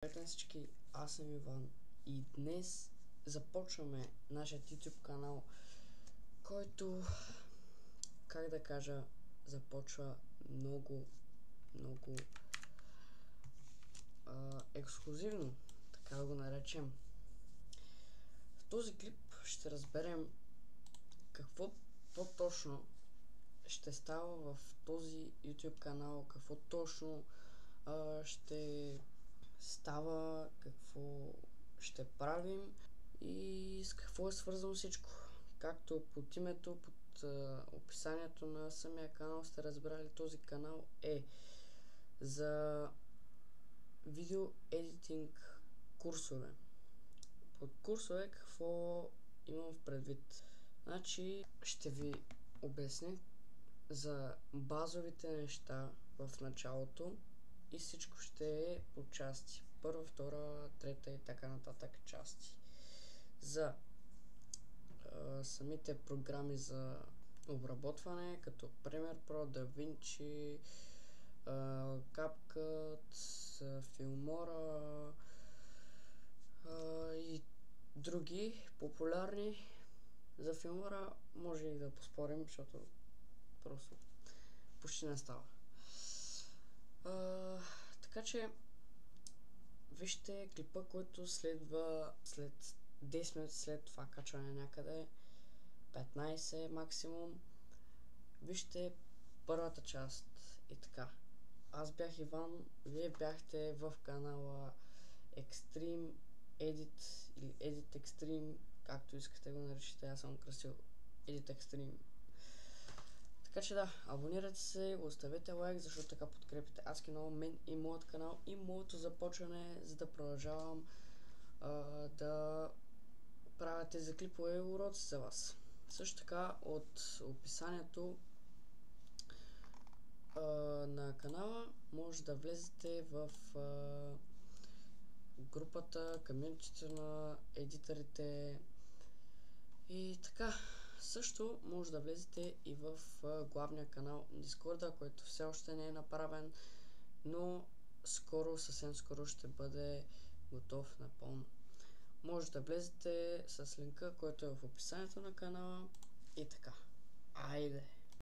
Здравейте на всички, аз съм Иван и днес започваме нашия YouTube канал, който, как да кажа, започва много ексклюзивно, така да го наречем. В този клип ще разберем какво по-точно ще става в този YouTube канал, какво точно ще става, какво ще правим и с какво е свързано всичко. Както под името, под описанието на самия канал сте разбрали, този канал е за видео едитинг курсове. Под курсове какво имам в предвид? Значи ще ви обясня за базовите неща в началото и всичко ще е по части. Първа, втора, трета и така нататък части. За самите програми за обработване, като Premiere Pro, DaVinci, CapCut, Filmora и други популярни. За Filmora може и да поспорим, защото просто почти не става. Така че вижте клипа, който следва след 10 минути след това качване някъде, 15 максимум. Вижте първата част и така. Аз бях Иван, вие бяхте в канала Extreme Edit или Edit Extreme, както искате го наричате, аз съм красил Edit Extreme. Така че да, абонирайте се, оставете лайк, защото така подкрепите адски много мен и моят канал и моето започване, за да продължавам да правя тези клипове и уроци за вас. Също така от описанието на канала може да влезете в групата, комьюнитито на едиторите и така. Също може да влезете и в главния канал Discord, който все още не е направен, но скоро, съвсем скоро ще бъде готов напълно. Може да влезете с линка, който е в описанието на канала и така. Айде!